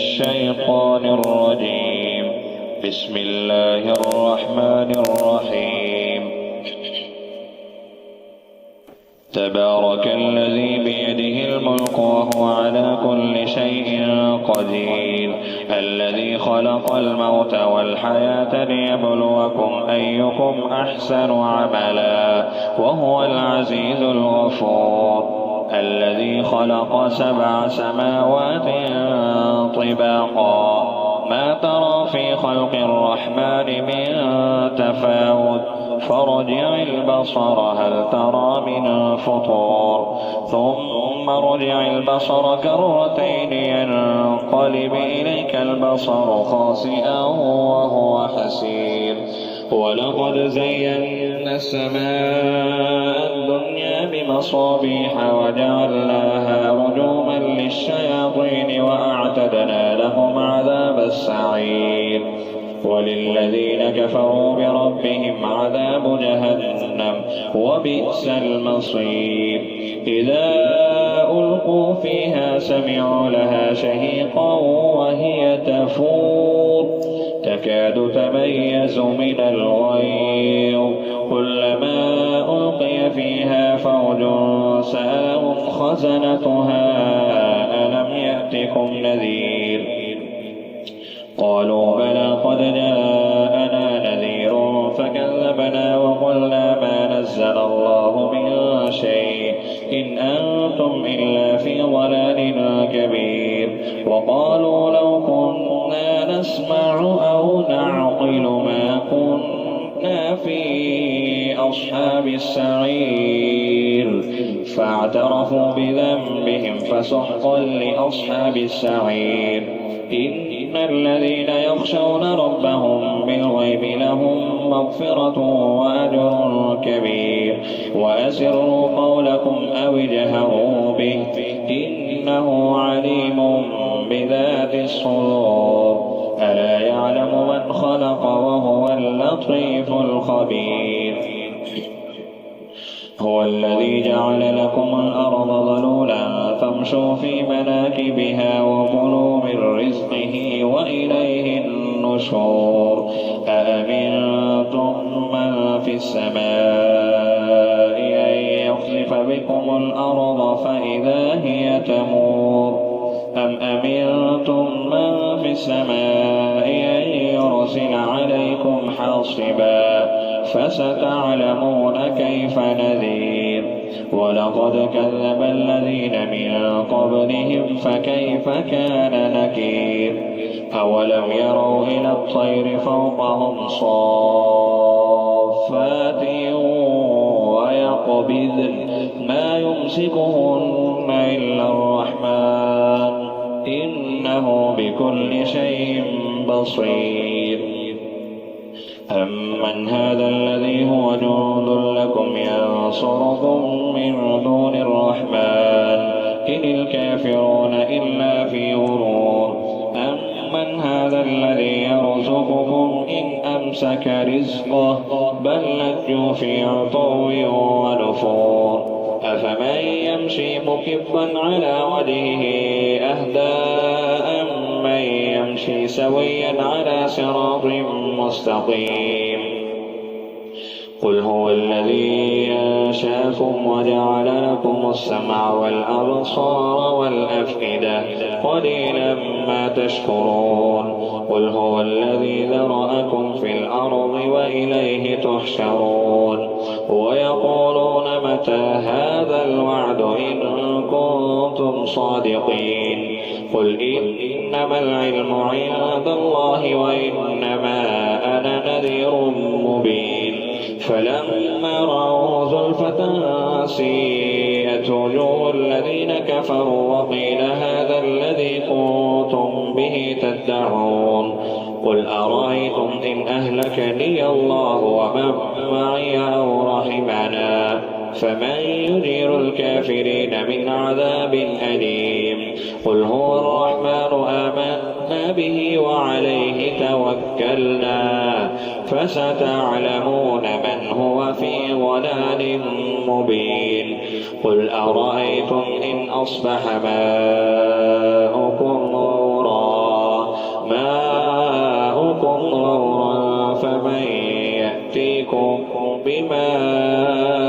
الشيطان الرجيم. بسم الله الرحمن الرحيم. تبارك الذي بيده الملك وهو على كل شيء قدير، الذي خلق الموت والحياة ليبلوكم أيكم أحسن عملا وهو العزيز الغفور، الذي خلق 7 سماوات طباقا ما ترى في خلق الرحمن من تفاوت فرجع البصر هل ترى من فطور، ثم رجع البصر كرتين ينقلب إليك البصر خاسئا وهو حسير. ولقد زينا السماء الدنيا بمصابيح وجعلناها رجوما للشياطين وأعتدنا لهم عذاب السعير. وللذين كفروا بربهم عذاب جهنم وبئس المصير. إذا ألقوا فيها سمعوا لها شهيقا وهي تفور تكاد تميز من الغيظ، كلما ألقي فيها فوج سألهم خزنتها ألم يأتكم نذير، قالوا بلى قد جاءنا نذير فكذبنا وقلنا ما نزل الله من شيء إن أنتم إلا في ضلال كبير. وقالوا لو كنا نسمع أو نعقل ما كنا في أصحاب السعير، فاعترفوا بذنبهم فسحقا لأصحاب السعير. إن الذين يخشون ربهم بالغيب لهم مغفرة وأجر كبير. وأسروا قولكم أو اجهروا به إنه عليم بذات الصدور. ألا يعلم من خلق وهو اللطيف الخبير. هو الذي جعل لكم الأرض ذلولا فامشوا في مناكبها وكلوا من رزقه وإليه النشور. أأمنتم من في السماء أن يخسف بكم الأرض فإذا هي تمور، أم أمنتم من في السماء أن يرسل عليكم حاصبا فستعلمون كيف نذير. ولقد كذب الذين من قبلهم فكيف كان نكير. أولم يروا إلى الطير فوقهم صافات ويقبضن ما يمسكهن إلا الرحمن إنه بكل شيء بصير. أمن هذا الذي هو جند لكم ينصركم من دون الرحمن إن الكافرون إلا في غرور. أمن هذا الذي يرزقكم إن أمسك رزقه بل لجوا في عتو ونفور. أفمن يمشي مكبا على وجهه أهدى أمن يمشي سويا على صراط مستقيم. قل هو الذي أنشأكم وجعل لكم السمع والأبصار والأفئدة قليلا ما تشكرون. قل هو الذي ذرأكم في الأرض وإليه تحشرون. ويقولون متى هذا الوعد إن كنتم صادقين. قل إنما العلم عند الله وإنما أنا نذير مبين. فلما رأوا زلفة سيئت وجوه الذين كفروا وقيل هذا الذي كنتم به تدعون. قل أرأيتم إن أهلكني الله ومن معي أو رحمنا فمن يجير الكافرين من عذاب أليم. قل هو الرحمن آمنا به وعليه توكلنا فستعلمون من هو في ضلال مبين. قل أرأيتم إن أصبح ماؤكم غورا ضرا فمن يأتيكم بماء